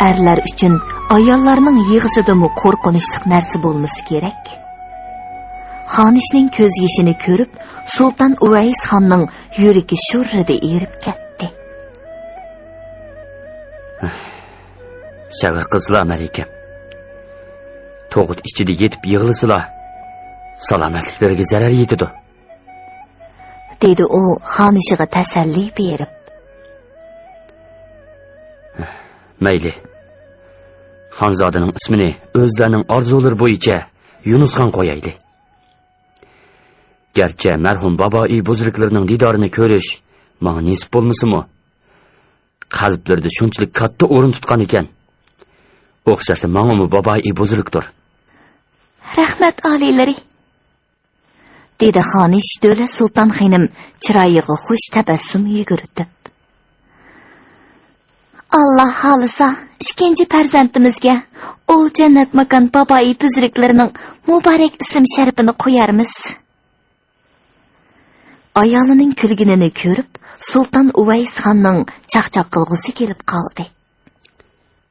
erlar uchun ayollarning yig'isida-mu qo'rqinchli narsa bo'lmasi kerak. Xonishning ko'z yoshini ko'rib, Sulton Uvays xonning yuragi shurrida erib ketdi. Sabr qilsizlar, Malikam. To'g'it ichida yetib yig'ilsizlar. Salomatliklariga zarar yetadi. Dedi u xonishiga tasalli berib. Mayli. Xonzodaning ismini o'zlarining orzulari bo'yicha Yunusxon qo'yaylik. Garchi marhum boboi buzruklarning didorini ko'rish menga nasib bo'lmasa-mu, qalblarida shunchalik katta o'rin tutgan ekan. O'xshasa menga boboi buzrukdir. Rahmat oliylari. Dedi Xonish Dövla Sulton xonim chiroyiga xush tabassum yugurtib. Allah xolisa ikkinchi farzandimizga ul jannat makon boboi buzruklarining muborak ism sharifini qo'yarmiz. Ayolining kulginini ko'rib, Sulton Uvays xonning chaqchaq qilg'usi kelib qoldi.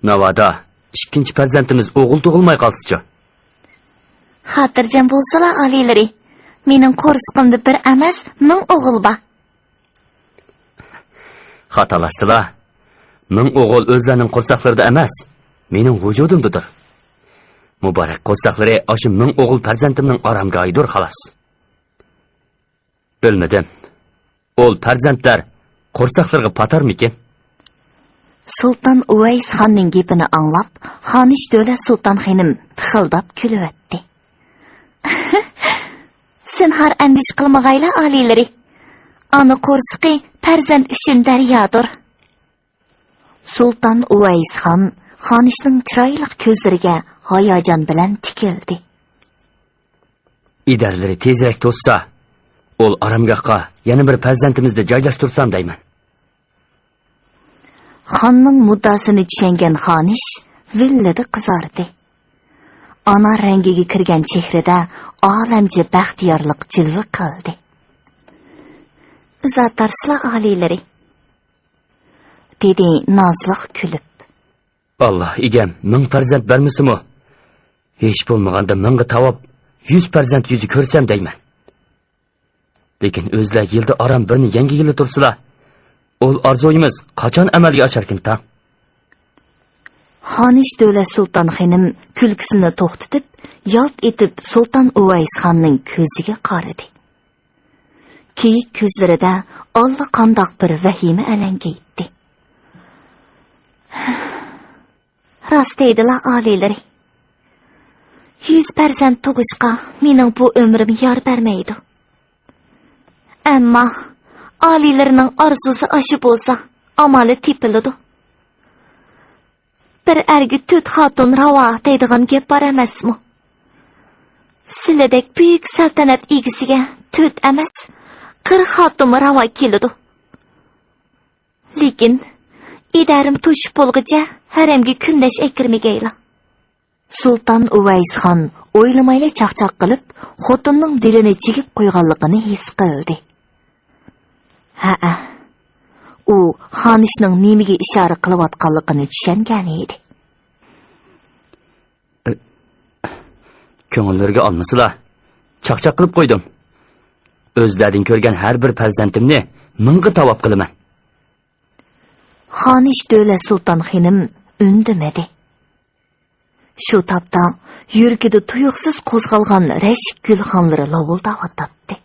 Navada ikkinchi farzandimiz o'g'il tug'ilmay qolsa-chi? Xotirjam bo'lsalar oliylari, mening qo'rsqimda bir emas, ming o'g'il bor. Xatolasizlar. Ming o'g'il o'zlarining qo'rsaqlarida emas, mening vujudimdadir. Muborak qo'rsaqlari o'sha ming o'g'il farzandimning oramgohidir xolos. Bilmadim. O'l farzandlar qo'rsaqlarga patarmikin? Sulton Uvays xonning gapini anglab, Xonish Dövla Sulton xonim pixildab kulib-etdi. Sen har andish qilmag'ayla oliylari. Ana qo'rsaqi farzand uchun daryodir. Sulton Uvays xon Xonishning chiroyli ko'zlariga hayajon bilan tikildi. Idarlari tezroq to'ssa, ol aramgohga yana bir farzandimizni joylashtirsam deyman. Xonning muddasini tushungan Xonish villada qizardi. Ana rangiga kirgan chehrada olamcha baxtiyorlik jilva qildi. Zatarslar oliylari. Dedi nozliq kulib. Allah egam, ming farzand bermisimu? Hech bo'lmaganda mingga tavab 100 farzand yuzi ko'rsam deyman. Lekin o'zlar yilda aram birini yangi yilda tursalar, ol orzoyimiz qachon amalga osharkin ta? Xonish Dövla Sulton xonim kulgisini to'xtatib, yalt etib Sulton Uvays xonning ko'ziga qaradi. Kiyik ko'zlarida allaqandoq bir vahima alanga etdi. Rost deydilar oliylari. 100 farzand tug'ishga mening bu umrim yor bermaydi. Ammo oliylarining orzusi ashi bo'lsa, amali tepiladi. Bir ergi 4 xotun ravo deydigan gap bor emasmi? Sizlardek buyuk saltanat egisiga 4 emas, 40 xotin ravo keladi. Lekin idarim to'shib bo'lguncha haramga kundash ekirmagaylar. Sulton Uvays xon o'ylamayla chaqchaq qilib, xotinning dilini chigib qo'yganligini his qildi. Ha, u Xonishning nimiga ishora qilayotganligini tushungan edi. Ko'ngillarga olmasizlar. Chaqchaq qilib qo'ydim. O'zlaring ko'rgan har bir farzandimni mingga tavob qilaman. Xonish Dövla Sulton xonim undimadi. Shu topda yuragida tuyuqsiz qo'zg'algan rashk gulxonlari lovuldayotdi.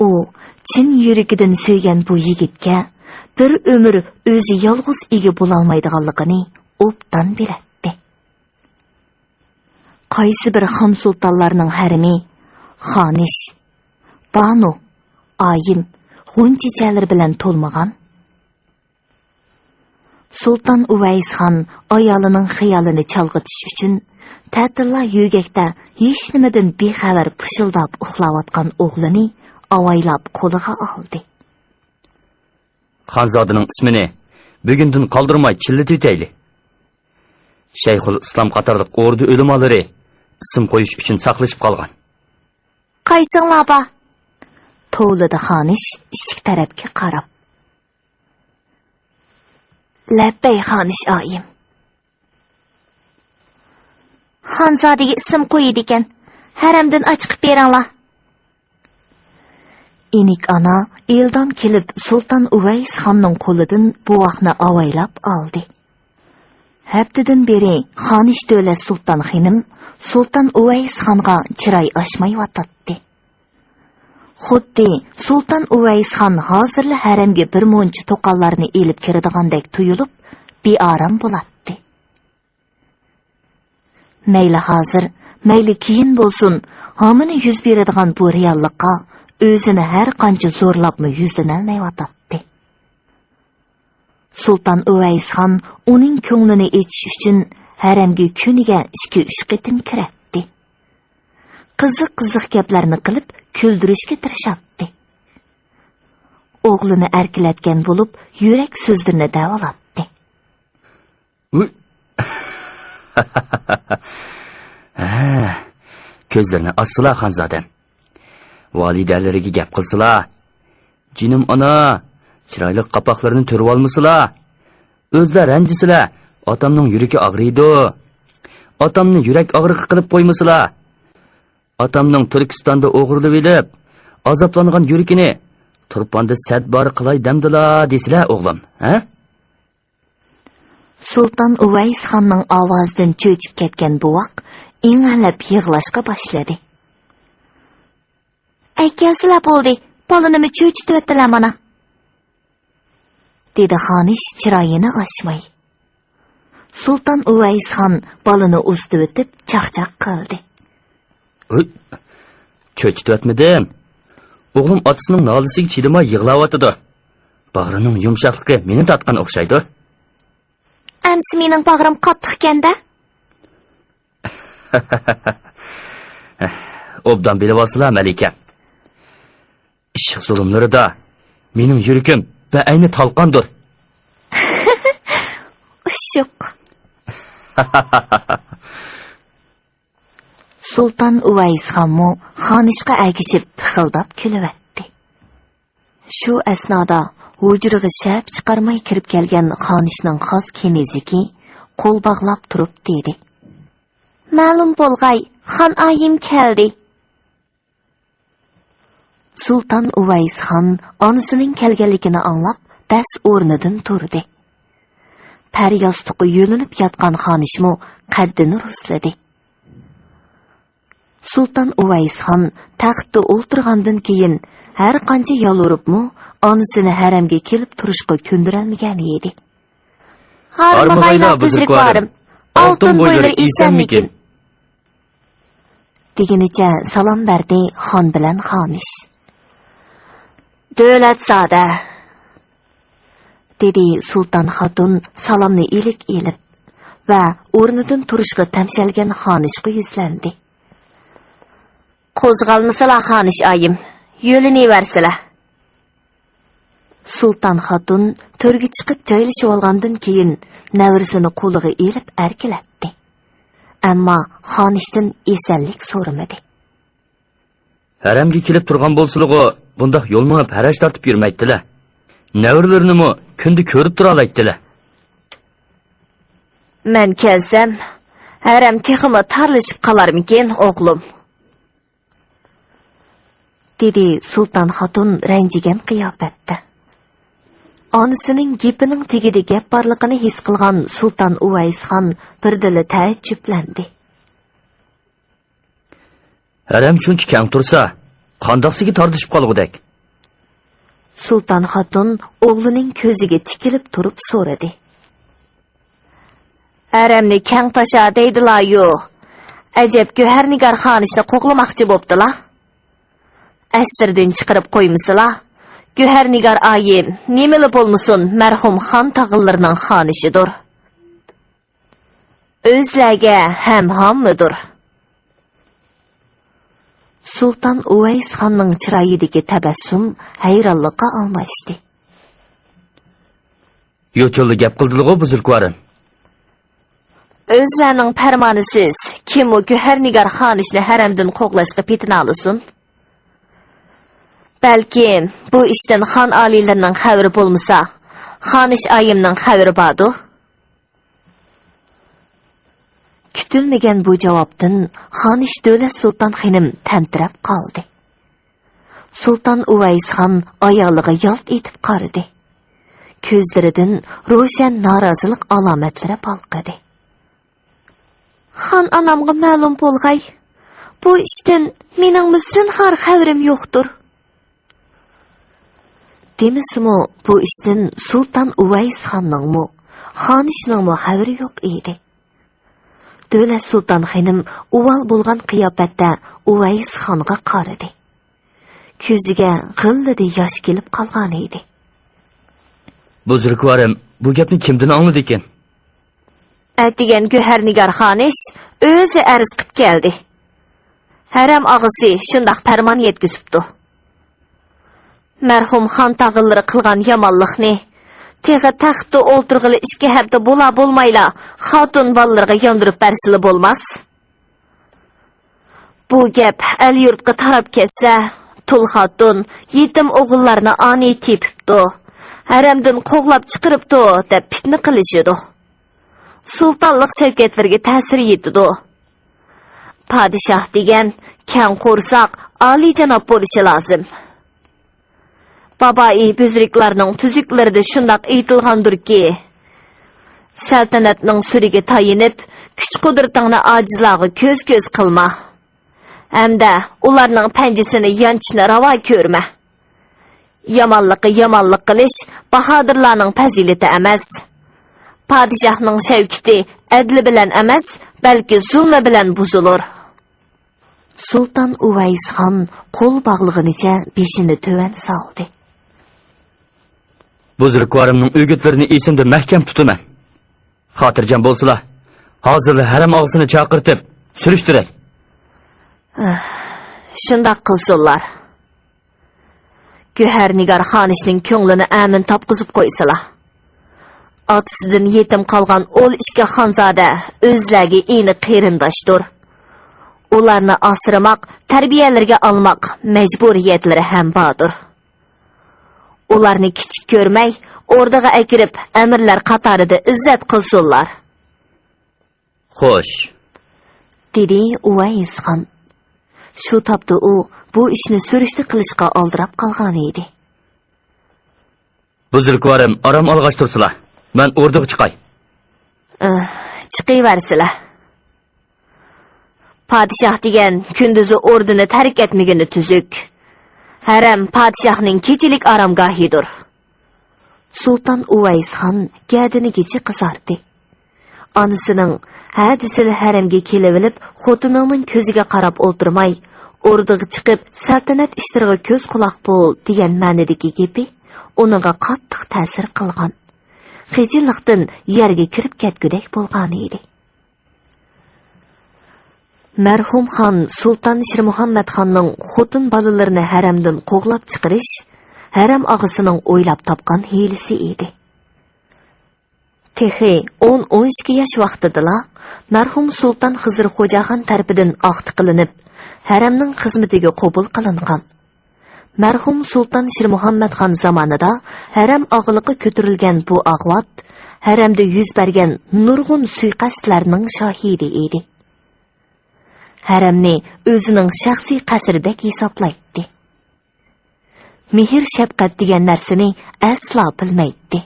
U chin yuragidan sevgan bu yigitga bir umr o'zi yolg'iz ega bo'lolmaydiganligini obdan biladi. Qaysi bir xon sultonlarning harimi Xonish, Banu, Oyim, G'unchichalar bilan to'lmagan. Sulton Uvays xon ayolining xiyolini chalg'itish uchun ta'tilla yugakda hech nimadan bexabar pushildab uxlayotgan o'g'lini avaylab qo'liga oldi. Xonzodaning ismini bugundan qoldirmay chillatib o'taylik. Shayxul Islom qatorliq o'rdi o'limalari ism qo'yish uchun saqlashib qolgan. Qaysinglar ba? Tovlida Xonish eshik tarafga qarab. Labbay xonish oyim. Xonzodaga ism qo'ydi ekan. Haramdan chiqib beringlar. Enik ana eldan kelib Sultan Uvays xonning qo'lidan buvoqni avaylab oldi. Haftadan beri xonish davlat sulton xonim Sultan Uvays xonga chiroy ochmay yotdi. Xuddi Sultan Uvays xon hozirla haramga bir muncha to'qonlarni elib kiradigandek tuyulib, beorom bo'ladi. Mayli hozir, mayli keyin bo'lsin, hamini yuz beradigan bu reallikqa o'zini har qancha zo'rlabmi yuzdan olmayotdi. Sultan Uvays xon uning ko'nglini echish uchun haramga kuniga 2-3 qitim kiratdi. Qiziq gaplarni qilib, kuldirishga tirishadi. O'g'lini erkilatgan bo'lib, yurak so'zlarini davolatdi. Ko'zlarini ochsila xonzodan. Validalariga gap qilsizlar. Jinim ona, chiroyli qapoqlarini turib olmasizlar. O'zlar ranjisizlar. Otamning yuragi og'riydi. Otamni yurak og'riqi qilib qo'ymasizlar. Otamning Turkistonda o'g'irlab elib, azoblangan yuragini Turponda sadbor qilay demdilar desizlar o'g'lim, ha? Sultan Uvays xonning ovozidan cho'chib ketgan buvoq ingalab yig'lashga boshladi. Aykasizlar bo'ldi, bolanimni cho'chitibdilar mana. Dedi xonish chiroyini ochmay. Sultan Uvays xon bolani ustib o'tib chaqchaq qildi. Cho'chitibmidim. O'g'lim otasining nolisiga chidamay yig'layotdi. Bag'rining yumshoqligi meni tatgan o'xshaydi. Amsi mening bag'rim qattiq ekanda. Obdan bilib olsizlar, Malika. Ishq zulmlarida mening yuragim ayni talqondir. Ushuq. Sultan Uvays xonmu xonishga agishib pixildab kulibdi. Shu asnoda hujriga shab chiqarmay kirib kelgan xonishning xos keniziki qo'l bog'lab turib dedi. Ma'lum bo'lg'ay, xon oyim keldi. Sultan Uvays xon onasining kelganligini anglab, bas o'rnidan turdi. Paryostiqi yo'linib yotgan xonishmu qaddini rusladi. Sultan Uvays xon taxtda o'ltirgandan keyin har qancha yoluribmi, onasini haramga kelib turishga ko'ndirolmagan edi. Harmag'aylar buzrukvarim, oltin bo'ylar esanmikin? Deginicha salom berdi xon bilan xonish. Davlatzoda, dedi Sultan xotun salomni ilik elib va o'rnidan turishga tamshalgan xonishga yuzlandi. Qo'zg'almasizlar xonish oyim, yo'lini versilar. Sultan xotun to'rga chiqib joylashib olgandan keyin navrisini qo'liga elib erkilatdi. Ammo xonishdan esanlik so'ramadi. Haramga kelib turgan bo'lsizlar, bundaq yo'lma parash tortib yurmaydilar. Navrlarinimi kunda ko'rib tura olaydilar. Men kelsam, haram keximi tarlashib qolarmikin, o'g'lim? Dedi Sultan xotun ranjigan qiyofatda. Onasining gapining tegida gap borligini his qilgan Sultan Uvays xon birdila taajjublandi. Haram shuncha kang tursa, qandoqsiga tortishib qolgudek. Sultan xotun o'g'lining ko'ziga tikilib turib so'radi. Haramni kang tasha deydilar yo'q. Ajab Go'harnigar xonishni qo'qlamoqchi bo'ptilar. Asirdan chiqarib qo'ymisizlar. Go'harnigar oyim nimali bo'lmasin marhum xon tog'illarining xonishidir. O'zlarga ham hommidir. Sultan Uvays xonning chiroyidagi tabassum hayronlikqa almashdi. Yo'chilli gap qildilar-ku buzilkvarim. O'zlarining farmonisiz kim u Go'harnigar xonishni haramdan qo'g'lashga petina olsin? Balki bu ishdan xon oliylarining xabari bo'lmasa, Xanish ayımning xabari bordu. Kutilmagan bu javobdan Xanish Davlat Sulton xonim tamtirab qoldi. Sultan Uvays xon oyoqliga yalt etib qaradi. Ko'zlaridan ro'shan norozilik alomatlari balqidi. Xon anamga ma'lum bo'lg'ay, bu ishdan mening zinhor xabarim yo'qdir. Demisimi bu ishdan Sultan Uvays xonningmi, Xonishning xabari yo'q edi. Davlat Sulton xonim uval bo'lgan qiyofatda Uvays xonga qaradi. Ko'ziga g'illidi yosh kelib qolgan edi. Buzrukvarim, bu gapni kimdan angladi ekan? Atigan Go'harnigar Xonish o'zi arz qilib keldi. Haram og'isi shundoq farmon yetkazibdi. Marhum xon tag'illari qilgan yomonlikni teg'i taxtda o'ltirg'ili 2 hafta bo'lmayla xotun bolalarga yondirib bersili bo'lmas. Bu gap el yurtga tarab ketsa, tul xotun yetim o'g'illarni ani tepibdi. Haramdan qo'g'lab chiqiribdi deb fitna qilishidi. Sultonlik shavkatlarga ta'sir yetdi. Podshoh degan kang qo'rsoq oliy janob bo'lishi lozim. Babai buzriklarning tuzuklarida shundoq aytilgandirki, saltanatning suriga tayinib, kuch-qudratingni ojizlarga ko'z qilma. Hamda ularning panjasini yanchishni ravo ko'rma. Yomonlik qilish bahodirlarning fazilati emas. Podshohning shavkati adli bilan emas, balki zulmi bilan buzulur. Sultan Uvays xon qo'l bog'lig'inicha beshini to'van soldi. Buzrukvarimning o'gitlarini esimda mahkam tutaman. Xotirjam bo'lsalar, hozir haram og'sini chaqirtib, surishtiray. Shundoq qilsinlar. Go'harnigar Xonishning ko'nglini amin topqizib qo'ysalar. Otasidan yetim qolgan 12 xonzoda o'zlariga eni qarindoshdir. Ularni asramoq, tarbiyalarga olmoq majburiyatlari ham bordir. Ularni kichik ko'rmay, o'rdaga akirib, amirlar qatorida izzat qilsinlar. Xo'sh, dedi Uvays xon. Shu topda u bu ishni surishti qilishga oldirab qolgan edi. Buzrukvarim, aram olg'ash tursilar. Men o'rdaga chiqay. Chiqayversilar. Podshoh degan kunduzi o'rdini tark etmagani tuzuk. Haram podshohning kechilik aromgohidir. Sulton Uvays xon gadinigacha qizardi. Onasining hadisini haramga kelib, xotinining ko'ziga qarab o'ltirmay, o'rdaga chiqib, saltanat ishlariga ko'z quloq bo'l degan ma'nodagi gapi uningga qattiq ta'sir qilgan. Xijillikdan yerga kirib ketgudek bo'lgan edi. Marhum xon Sulton Shirmuhammad xonning xotin bolalarini haramdan qo'g'lab chiqarish haram og'asining o'ylab topgan hilisi edi. Texi 10-12 yosh vaqtida marhum Sulton Xizr Xo'jaxon tarafidan oqti qilinib, haramning xizmatiga qabul qilingan. Marhum Sulton Shirmuhammad xon zamonida haram og'iliqi ko'tarilgan bu og'vat haramda yuz bergan nurg'un suiqasdlarning shohidi edi. Haramni o'zining shaxsiy qasridek hisoblaydi. Mehr shafqat degan narsani aslo bilmaydi.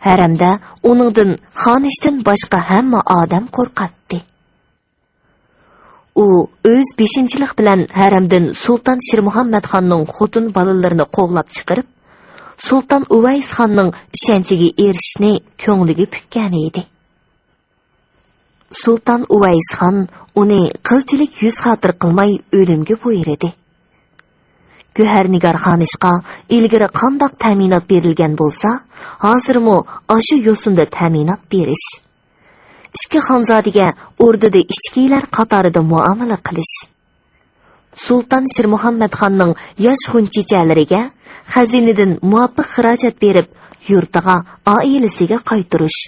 Haramda uningdan Xonishdan boshqa hamma odam qo'rqatdi. U o'z beshinchilik bilan haramdan Sulton Shirmuhammad xonning xotin bolalarini qo'g'lab chiqarib, Sulton Uvays xonning ishonchiga erishishni ko'ngliga pukkan edi. Sulton Uvays xon uni qilchilik yuz xotir qilmay o'limga buyurdi. Go'harnigar Xonishqa ilgari qandoq ta'minot berilgan bo'lsa, hozirmi o'sha yo'sinda ta'minot berish. Ikki xonzodiga o'rdada ichkilar qatorida muomala qilish. Sulton Shirmuhammad xonning yosh xunchichalariga xazinadan muvofiq xarajat berib, yurtiga, oilasiga qaytirish.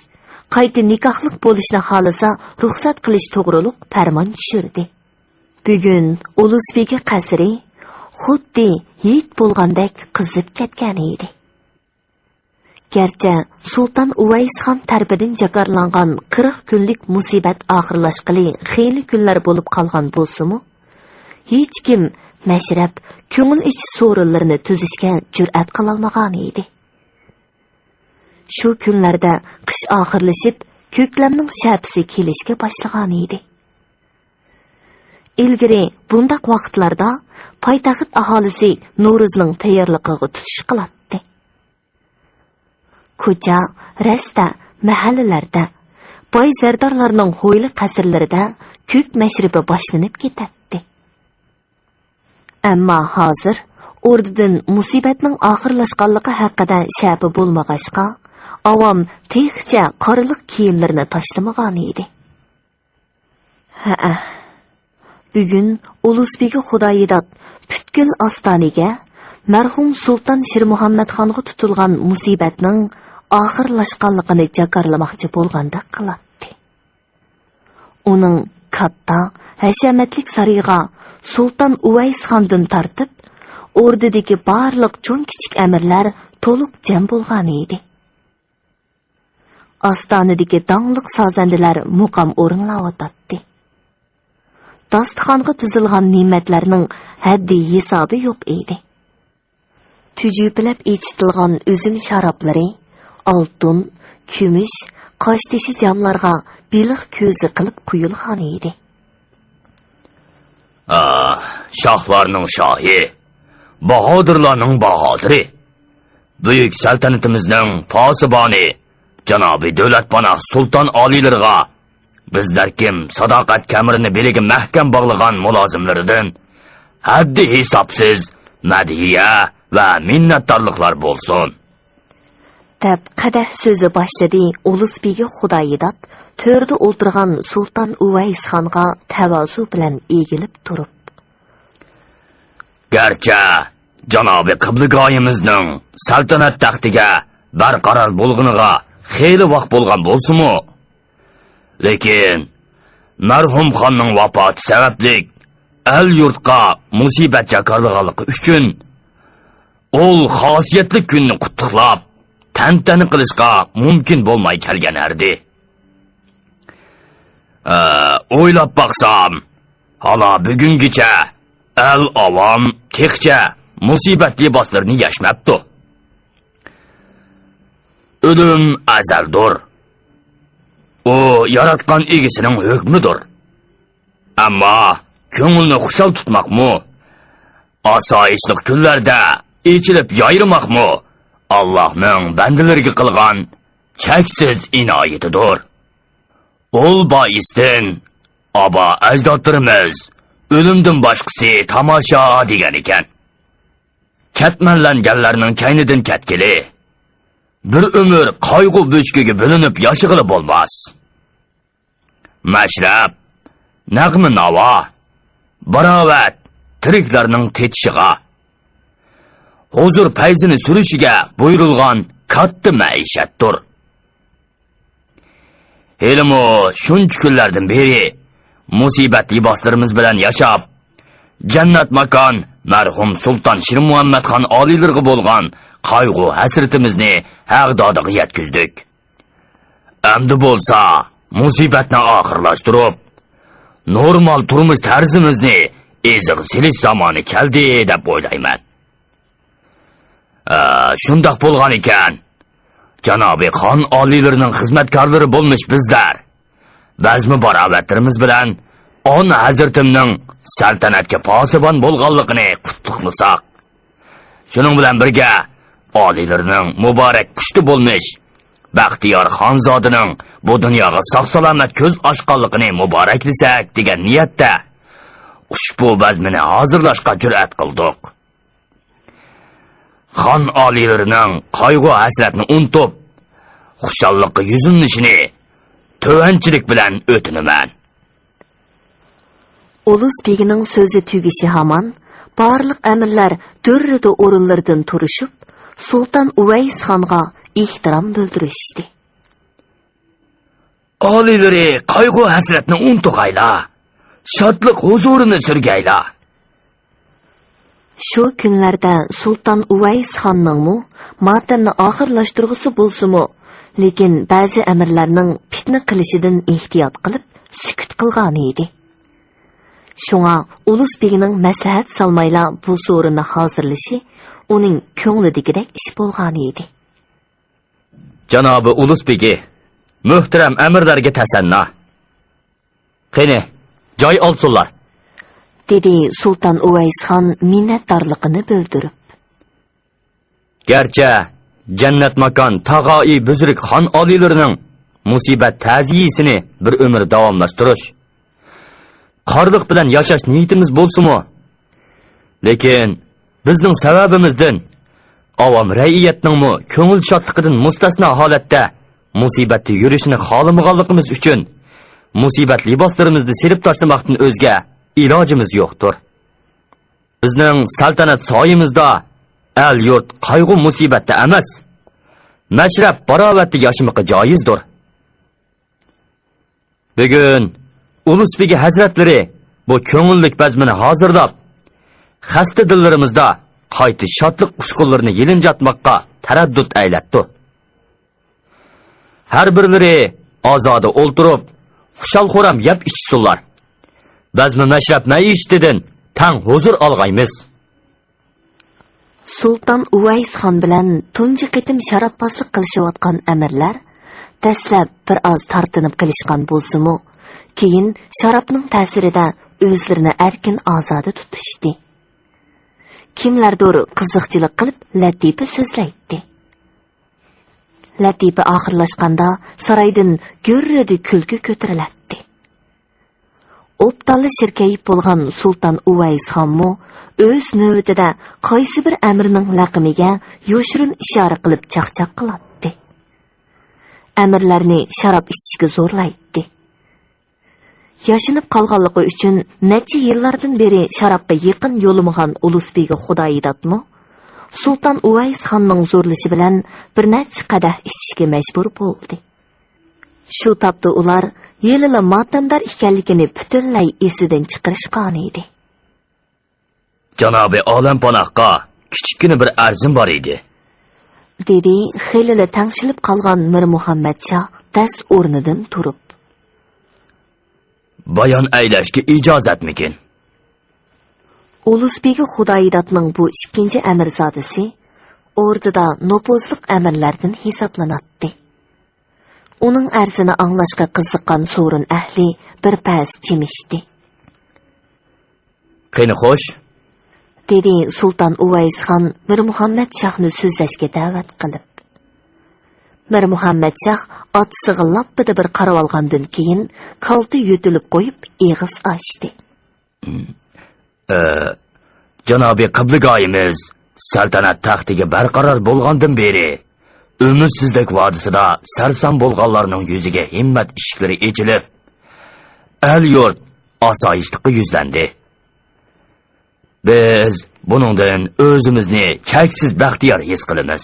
Qayta nikohlik bo'lishni xolasa ruxsat qilish to'g'riliq farmon tushirdi. Bugun Uluzbegi qasri xuddi yit bo'lgandek qizib ketgan edi. Gerçi Sultan Uvaysxon tarafidan jakarlangan 40 kunlik musibat oxirlashqili xeyli kunlar bo'lib qolgan bo'lsa-mu, hech kim mashrab, ko'ngil ichi so'rinlarini tuzishga jur'at qila olmagan edi. Shu kunlarda qish oxirlashib, ko'klamning shapisi kelishga boshlagan edi. Ilgari bundaq vaqtlarda poytaxt aholisi Navro'zning tayyorligiga tutish qiladi. Ko'cha, rasta, mahallalarda, boy zardorlarning ho'yli qasrlarida ko'k mashribi boshlanib ketadi. Ammo hozir o'rdidan musibatning oxirlashganligi haqida shabi bo'lmag'achqa, avom texcha qoriliq kiyimlarini tashlamagan edi. Bugun Ulusbegi Xudoyidat butkul ostoniga marhum Sultan Shirmuhammadxonga tutilgan musibatning oxirlashganligini jakarlamoqchi bo'lganda qiladi. Uning katta, hashamatlik sariga Sultan Uvaysxondan tartib, o'rdidagi barliq cho'ng kichik amirlar to'liq jam bo'lgan edi. Ostonadagi dongliq sozandalar muqam o'rinlayotdi. Dasturxonga tizilgan ne'matlarning haddi hisobi yo'q edi. Tujupilab echitilgan uzum sharoblari, oltin, kumush, qoshtishi jamlarga biliq ko'zi qilib quyilgan edi. Shohlarning shohi, bahodirlarning bahodiri, buyuk saltanatimizning posiboni, janobi davlatpanoh sulton oliylarga bizlar kim sadoqat kamirini beliga mahkam bog'lagan mulozimlaridan haddi hisobsiz madhiya va minnatdorliklar bo'lsin. Deb qadah so'zi boshladi Ulusbegi Xudoyidat to'rda o'tirgan Sulton Uvaysxonga tavazu bilan egilib turib. Garchi janobi qiblagoyimizning saltanat taxtiga barqaror bo'lg'iniga xeyli vaqt bo'lgan bo'lsa-mu, lekin marhum xonning vafoti sababli el yurtqa musibat jakarlaganligi uchun ol xosiyatli kunni qutlab tantani qilishga mumkin bo'lmay kelgan erdi. O'ylab baqsam, hala bugungacha el avam texcha musibat liboslarini yashmabdi. O'lim azaldir. O yaratgan egisining hukmidir. Ammo ko'ngilni xushal tutmoqmi, osoyishlik kunlarda ichilib yoyirmoqmi Allohning bandalariga qilgan cheksiz inoyatidir. Ol boisdan aba ajdodlarimiz o'limdan boshqasi tomosha degan ekan. Katmanlanganlarning kaynidan katkili bir umr qayg'u bo'shkiga bo'linib yashig'ili bo'lmas. Mashrab, nag'mi navo, barovat tiriklarning tetishiga, huzur payzini surishiga buyurilgan katta maishatdir. Helimo shuncha kunlardan beri musibat liboslarimiz bilan yashab, jannat makon marhum Sulton Shirmuhammadxon oliylarga bo'lgan qayg'u hasratimizni haqdodiga yetkizdik. Endi bo'lsa, musibatni oxirlashtirib, normal turmush tarzimizni eziq silish zamoni keldi deb o'ylayman. Shundoq bo'lgan ekan, janobi xon oliylarining xizmatkorlari bo'lmish bizlar bazmi barobatlarimiz bilan on hazratimning saltanatga posibon bo'lganligini qutlaqlasak, shuning bilan birga oliylarning muborak pushti bo'lmish Baxtiyor xonzodining bu dunyoga sog'-salomat ko'z ochganligini muboraklasak degan niyatda ushbu bazmini hozirlashga jur'at qildik. Xon oliylarining qayg'u hasratni unutib, xushallikqa yuzinishini tovanchilik bilan o'tinaman. Ulusbegining so'zi tugishi hamon barliq amirlar durrida o'rinlaridan turishib, Sulton Uvaysxonga ehtirom bildirishdi. Oliylari qayg'u hasratni unutg'ayla, shodlik huzurini surgayla. Şu günlerde Sultan Uvays xonning matamni oxirlashtirg'isi bo'lsa-mu, lekin ba'zi amirlarning fitna qilishidan ehtiyot qilib sukut qilgan edi. Shunga Ulus begining maslahat solmayla bu so'rinni hozirlashi uning ko'nglidagidek ish bo'lgan edi. Janobi Ulus begi, muhtaram amirlarga tasanna. Qani, joy olsunlar, dedi Sultan Uvays xon minnatdorligini bildirib. Gerçi cennet makan tağai büzürük han alilerinin musibet taziyisini bir ömür davamlaştırış. Karlık bilen yaşaş niyetimiz bolsun mu? Lekin bizning sebebimizden avam rəiyyətinin mu köngül şatlıqıdın mustasna halette musibetli yürüyüşünü halımıqallıqımız üçün musibet libaslarımızı serip taşlamaktan özge ilacımız yoktur. Bizning saltanat sayımızda el yurt qayg'u musibetde emas, meşrep baravetli yaşamıqı caizdir. Bugün Ulus Begi Hazretleri bu köngüllik bezmini hazırlap, xasta dillarimizda qayti şatlık uşqullarını yelinjatmakka taraddut eyletdi. Her birleri azada olturup, xuşal xoram yap içsunlar. Bezmi meşrep meiştidin tan huzur algaymiz. Sultan Uvays xon bilan tunji qitim sharafbozlik qilishayotgan amirlar dastlab bir oz tartinib qilishgan bo'lsa-mu, keyin sharafning ta'sirida o'zlarini erkin ozoda tutishdi. Kimlardir qiziqchilik qilib latifa so'zlaydi. Latifa oxirlashganda saroydan gurridi kulgi ko'tariladi. Optali shirkayib bo'lgan Sultan Uvays xonmu o'z navbatida qaysi bir amirning laqimiga yoshirin ishora qilib chaqchaq qiladi. Amirlarni sharob ichishga zo'rlaydi. Yashinib qolganligi uchun necha yillardan beri sharobga yaqin yo'lmagan Ulusbegi Xudoyidatmi Sultan Uvays xonning zo'rlishi bilan bir necha qadah ichishga majbur bo'ldi. Shu topda ular yelila matamdar ekanligini butunlay esidan chiqarishgan edi. Janobi olam panohga kichikgina bir arzim bor edi, dedi xelila tangshilib qolgan Mir Muhammadshah dast o'rnidan turib. Bayon aylashga ijozatmikin? Ulusbegi Xudoyidatning bu ikkinchi amirzodasi o'rtada nopozliq amirlardan hisoblanadi. Uning arzini anglashga qiziqqan so'rin ahli bir pas jimishdi. Qani xo'sh, dedi Sultan Uvays xon Mir Muhammadshahni so'zlashga da'vat qilib. Mir Muhammadshah otsig'i lappida bir qarab olgandan keyin kalti yutilib qo'yib eg'iz ochdi. Janobi Qibligoyimiz saltanat taxtiga barqaror bo'lgandan beri ümidsizlik vadisida sarson bo'lganlarning yuziga himmat ishiklari echilib, el yurt osoyishtlikqa yuzlandi. Biz buningdan o'zimizni cheksiz baxtiyor his qilamiz.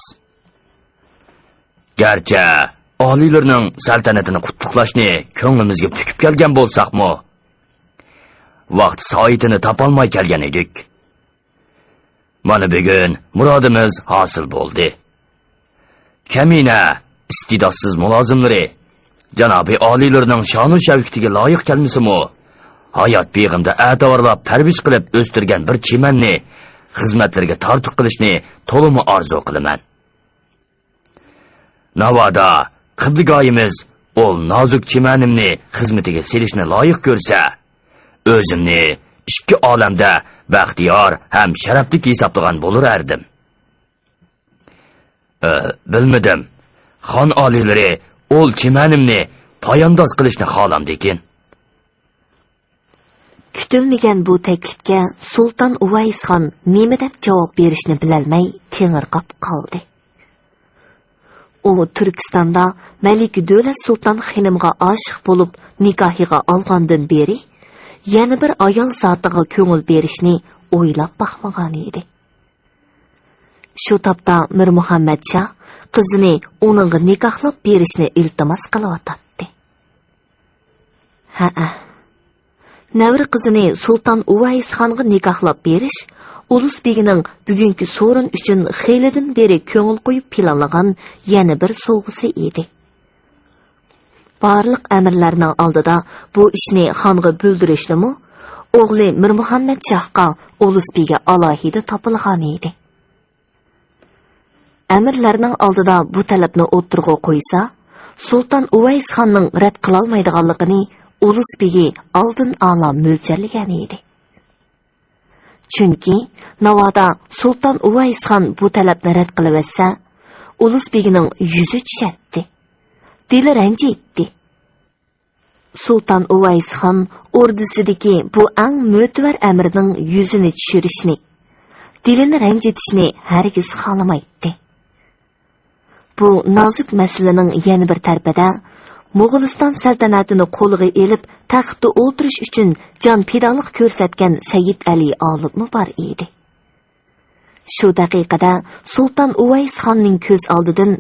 Garchi oliylarning saltanatini qutlashni ko'nglimizga tukib kelgan bo'lsak-mu, vaqt soatini topolmay kelgan edik. Mana bugun murodimiz hosil bo'ldi. Kamina istidodsız mulozimlari janobi oliylarning shonu shavkatiga loyiq kelmasa-mu, hayot beg'imda atovarlab tarbish qilib o'stirgan bir chimanni xizmatlarga tortiq qilishni to'limi orzu qilaman. Navoda Qibligoyimiz ol nozik chimanimni xizmatiga selishni loyiq ko'rsa, o'zimni ikki olamda baxtiyor ham sharafli hisoblagan bo'lar edim. Bilmadim, xon oliylari ol chimanimni poyandoz qilishni xohlamdikin. Kutilmagan bu taklifga Sultan Uvays xon nima deb javob berishni bilolmay tengirqab qoldi. U Turkistonda Malik Davlat Sultan xonimga oshiq bo'lib nikohiga olgandan beri yana bir ayol zotiga ko'ngil berishni o'ylab baxmagan edi. Shu topda Mir Muhammadshah qizini uningga nikohlab berishni iltimos qilyotdi. Nävri qizini Sultan Uvays xonga nikohlab berish Ulus begining bugungi so'rin uchun xeylidan beri ko'ngil qo'yib planlagan yana bir sovg'isi edi. Barliq amirlarning oldida bu ishni xonga bildirishlimi o'g'li Mir Muhammad Shohga Ulus bega alohida topilgan edi. Amirlarning oldida bu talabni o'tirg'a qo'ysa, Sultan Uvays xonning rad qila olmaydiganligini Ulus begi oldin a'lo mo'ljallagan edi. Chunki navoda Sultan Uvays xon bu talabni rad qilaversa, Ulus begining yuzi tushadi. Dili ranjitdi. Sultan Uvays xon ordusidagi bu eng mo'tvar amirning yuzini tushirishni, dilini ranjitishni hargiz xohlamaydi. Bu nozik masalaning yana bir tarafida Mo'g'uliston saltanatini qo'lga elib, taxtda o'tirish uchun jon fidolik ko'rsatgan Sayyid Ali Olibmi bor edi. Shu daqiqada Sultan Uvays xonning ko'z oldidan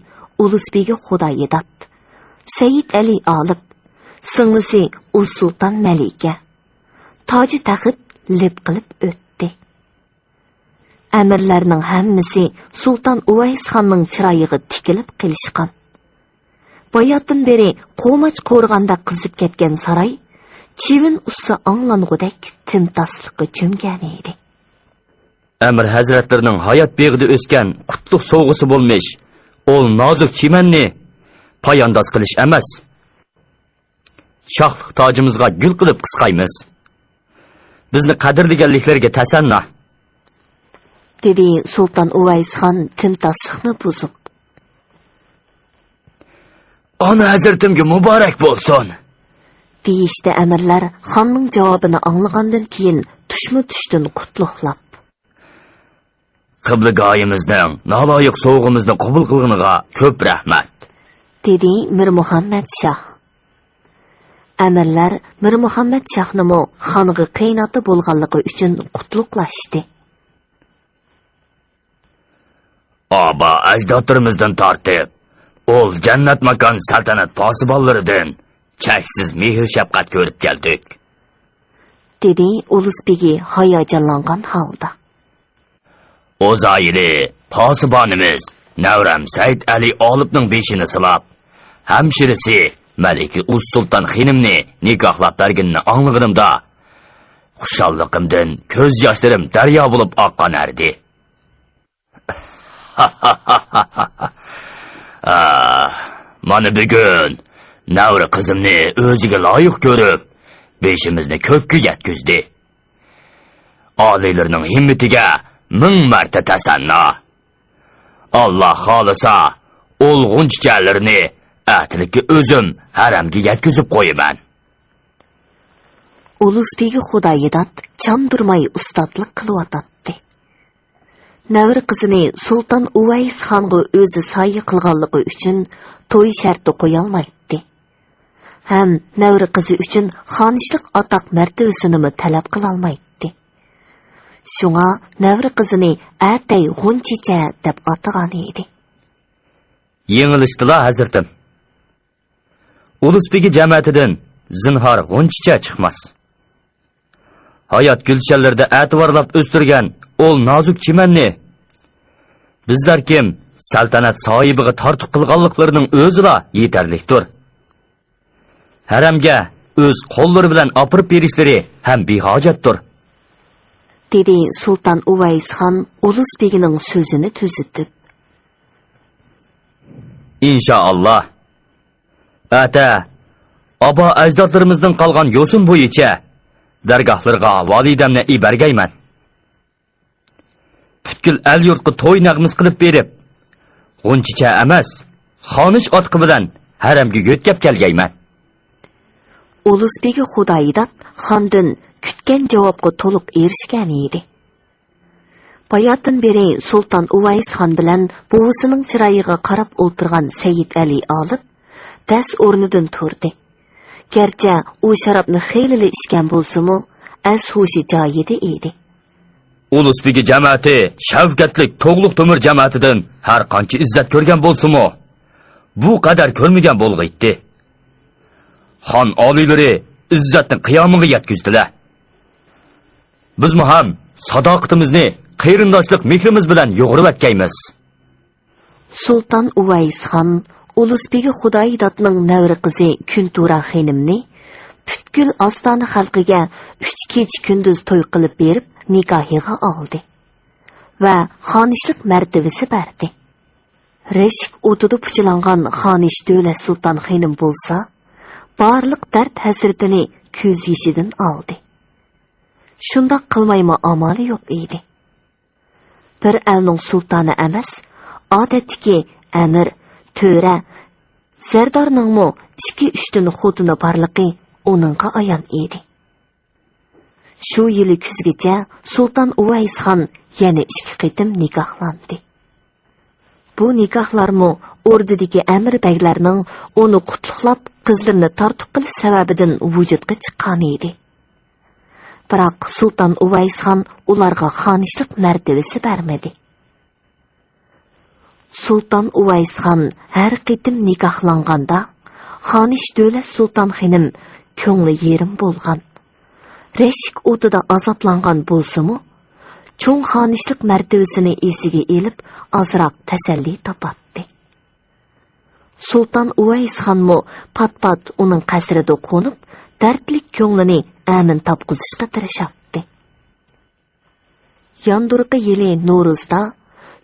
Ulusbegi Xudoyidat, Sayyid Ali Olib, singlisi Uz Sultan Malika, toji taxt lib qilib o'tdi. Amirlarning hammasi Sultan Uvays xonning chiroyiga tikilib qilishgan. Bayatdan beri qo'mach qo'rg'anda qizib ketgan saroy, chivin ussa anglangudek timtaslikqa cho'mgan edi. Amir hazratlarining hayot beg'ida o'sgan qutlug' sovg'isi bo'lmish, ol nozik chimanni poyandoz qilish emas. Shohlik tojimizga gul qilib qisqaymiz. Bizni qadrlaganliklarga tasanna, dedi Sultan Uvays xon timtaslikni buzib. Ana hazratimga muborak bo'lsin, deyishdi amirlar xonning javobini anglagandan keyin tushma-tushdan qutlug'lab. Qiblagoyimizning naloyiq sovg'imizni qabul qilganiga ko'p rahmat, dedi Mir Muhammad Shoh. Amirlar Mir Muhammad Shohnimi xonga qiynati bo'lganligi uchun qutlug'lashdi. Aba ajdodlarimizdan tortib ol jannat makon saltanat posibonlaridan cheksiz mehr shafqat ko'rib keldik, dedi Ulusbegi hayajonlangan holda. O'zayli posibonimiz Navram Said Ali Olibning beshini silab, hamshirisi Maliki Uz Sultan xonimni nikohlab berganini anglaganimda, xushalliqimdan ko'z yoshlarim daryo bo'lib oqqan erdi. Mana bugun Navri qizimni o'ziga loyiq ko'rib, beshimizni ko'kka yetkizdi. Oliylarning himmatiga 1000 marta tasanno. Alloh xolisa, o'lg'unchichalarni atlikka o'zim haramga yetkizib qo'yaman. Ulusbegi Xudoyidat chandurmay ustadlik qilyotdi. Navri qizini Sultan Uvays xonga o'zi soya qilganligi uchun to'y sharti qo'ya olmaydi. Ham Navri qizi uchun xonishlik atoq martabasini talab qila olmaydi. Shunga Navri qizini atay G'unchicha deb atagan edi. Yengilishdilar hazratim. Ulusbegi jamiyatidan zinhor G'unchicha chiqmas. Hayot gulshanlarida e'tiborlab o'stirgan ol nozik chimanni bizlar kim saltanat sohibiga tortiq qilganliklarining o'zira yetarlikdir. Haramga o'z qo'llari bilan opirib berishlari ham behojatdir, dedi Sultan Uvays xon Ulusbegining so'zini tuzitib. Inshaalloh. Ata, abo ajdodlarimizdan qolgan yo'sin bo'yicha dargohlarga validamni ibargayman. Butkul el yurtga to'y nag'miz qilib berib, G'unchicha emas, xonish otqi bilan haramga yo'tkab kelgayman. Ulusbegi Xudoyidat xondan kutgan javobga to'liq erishgan edi. Bayatdan beri Sultan Uvays xon bilan buvisining chiroyiga qarab o'tirgan Sayyid Ali Olib das o'rnidan turdi. Gerçi u sharobni xeylili ichgan bo'lsa-mu, az-hushi joyida edi. Ulusbegi jamiyati shavkatlik to'g'liq tomir jamiyatidan har qancha izzat ko'rgan bo'lsa-mu, bu qadar ko'rmagan bo'lg'aydi. Xon oliylari izzatni qiyomiga yetkizdilar. Bizmi ham sadoqatimizni, qayrindoshlik mehrimiz bilan yo'g'irib atkaymiz. Sultan Uvays xon Ulusbegi Xudoydatning navri qizi Kuntura xonimni butkul ostona xalqiga 3 kech kunduz to'y qilib berib, nikohiga oldi va xonishlik martabasi berdi. Reshik o'tida puchilangan xonish Davlat Sultan xonim bo'lsa, barliq dard hasratini ko'z yoshidan oldi. Shundoq qilmayma amali yo'q edi. Bir elning sultoni emas, odatdagi amir, to'ra, zardarningmi 2-3 tun xotini barliqi onunğa ayan edi. Shu yili kuzgacha Sultan Uvays xon yana 2 qitim nikohlandi. Bu nikohlarmi o'rdidagi amir baglarning uni qutluqlab qizlarini tortib qilish sababidan vujudga chiqqan edi. Biroq Sultan Uvays xon ularga xonishlik martabasi bermadi. Sultan Uvays xon har qitim nikohlanganda xonish Davlat Sultan xonim ko'ngli yerim bo'lgan. Reshik o'tida azoblangan bo'lsa-mu, cho'ng xonishlik martabasini esiga elib, azroq tasalli topatdi. Sultan Uvays xonmo pat-pat uning qasrida qo'nib, dardlik ko'nglini amin topqizishga tirishadi. Yandurqi yili No'ruzda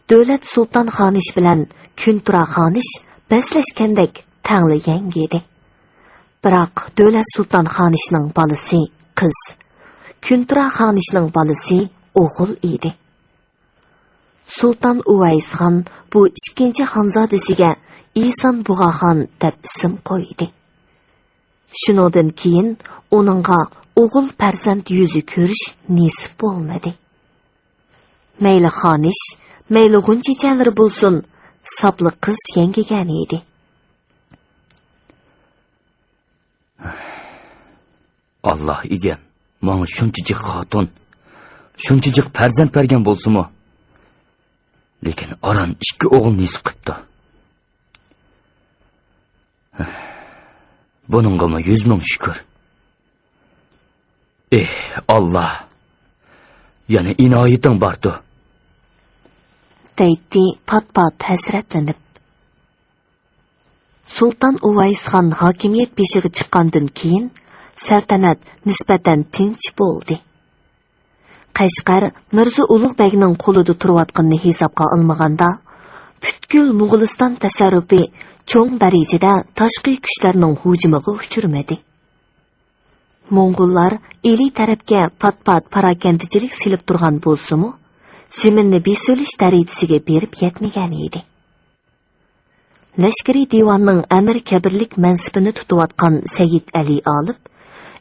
Davlat Sultan xonish bilan Kuntura xonish baslashgandek tangli yangi edi. Biroq Davlat Sultan xonishning bolasi qiz, Kuntura xonishning bolasi o'g'il edi. Sultan Uvays xon bu ikkinchi xonzodasiga Isan Bug'axon deb ism qo'ydi. Shundan keyin uningga o'g'il farzand yuzi ko'rish nasib bo'lmadi. Mayli xonish, mayli g'unchichalar bo'lsin, sabli qiz yangigan edi. Allah igen, mana shunchalik xotin, shunchalik farzand bergan bo'lsa-mu, lekin aran 2 o'g'il nasib qildi. Buningga 100 ming shukr. Allah, yana inoyating bordi. Deydi pat-pat hasratlanib. Sultan Uvays xon hokimiyat beshiga chiqqandan keyin saltanat nisbatan tinch bo'ldi. Qashqar Mirza Ulug'begning qo'lida turayotganini hisobga olmaganda, butkul Mo'g'uliston tasarrufi cho'ng darajada tashqi kuchlarning hujumiga uchirmadi. Mo'ng'ullar eli tarafga pat-pat parakandichilik silib turgan bo'lsa-mu, ziminni besilish darajasiga berib yetmagan edi. Lashkari divanning amir kabirlik mansibini tutayotgan Sayyid Ali olib,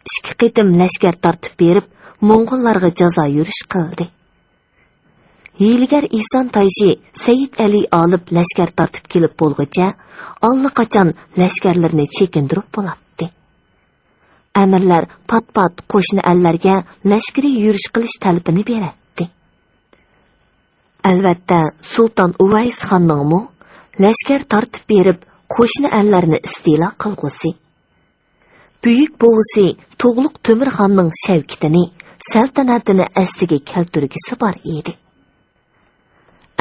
2 qitim lashkar tortib berib, Mo'ng'ullarga jazo yurish qildi. Hiyligar Isan Tayji Sayyid Ali olib lashkar tortib kelib bo'lguncha, allaqachon lashkarlarni chekindirib bo'ladi. Amirlar pat-pat qo'shni ellarga lashkari yurish qilish talabini beradi. Albatta, Sultan Uvays xonning lashkar tortib berib, qo'shni ellarni istilo qilgusi. Buyuk bovisi To'g'liq Temir xonning shavkitini, saltanatini asliga keltirgisi bor edi.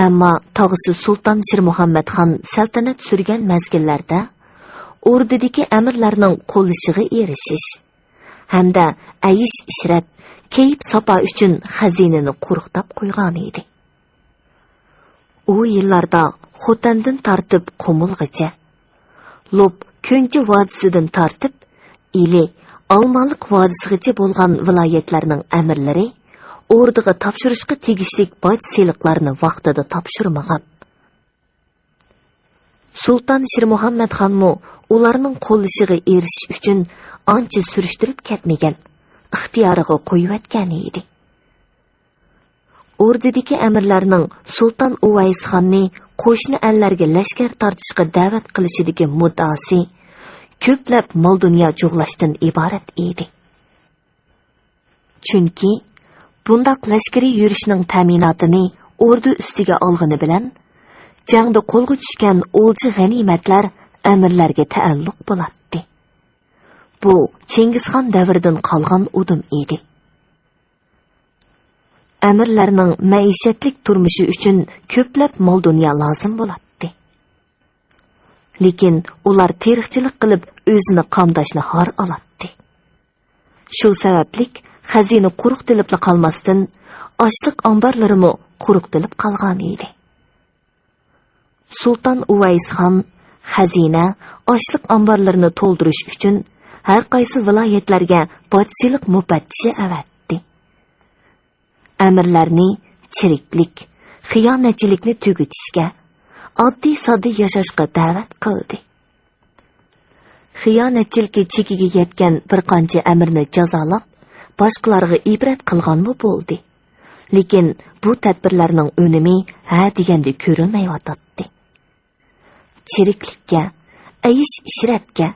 Ammo tog'isi Sultan Shir Muhammad xon saltanat surgan mezgillarda o'rdidagi amirlarning qo'llishiga erishish hamda ayish ishrat, kayib sapo uchun xazinani qo'riqtab qo'ygan edi. U yillarda Xotandan tortib Qumulgacha, Lob Ko'nchi vodisidan tortib Ili Olmaliq vodisigacha bo'lgan viloyatlarning amirlari o'rdiga topshirishga tegishli boj seliqlarni vaqtida topshirmagan. Sultan Shir Muhammad xonmo ularning qo'llishiga erishish uchun ancha surishtirib ketmagan, ixtiyoriga qo'yayotgan edi. O'rdidagi amirlarning Sultan Uvays xonni qo'shni ellarga lashkar tortishga da'vat qilishidagi muddaosi ko'plab mol dunyo jo'g'lashdan iborat edi. Chunki bundaq lashkari yurishning ta'minotini o'rda ustiga olg'ini bilan jangda qo'lga tushgan o'lji g'animatlar amirlarga taalluq bo'ladi. Bu Chingizxon davridan qolgan udum edi. amirlarning maishatlik turmushi uchun ko'plab mol dunyo lozim bo'ladi. Lekin ular tirikchilik qilib o'zini qamdashni har oladi. Shu sabablik xazina quruq tilib qolmasdan ochliq omborlarimi quruq tilib qolgan edi. Sulton Uvays xon xazina ochliq omborlarini to'ldirish uchun har qaysi viloyatlarga podsiylik mufattishi avatdi. Amirlarni chiriklik, xiyonatchilikni tugutishga, oddiy-soddiy yashashga da'vat qildi. Xiyonatchilikka chekiga yetgan bir qancha amirni jazolab, boshqalarga ibrat qilganmi bo'ldi. Lekin bu tadbirlarning unumi ha deganda ko'rinmayotdi. Chiriklikka, ayish-ishratga,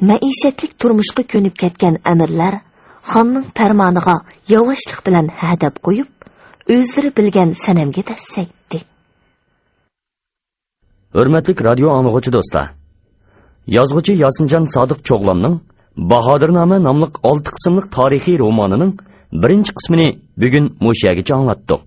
maishatlik turmushga ko'nib ketgan amirlar xonning farmoniga yovvoshlik bilan hadab qo'yib, o'zlari bilgan sanamga tasaydi. Hurmatli radio anglag'uvchi do'stlar, yozuvchi Yosinjon Sodiq Cho'g'lamning Bahodirnoma nomli 6 qismli tarixiy romanining birinchi qismini bugun mushagicha anglatdik.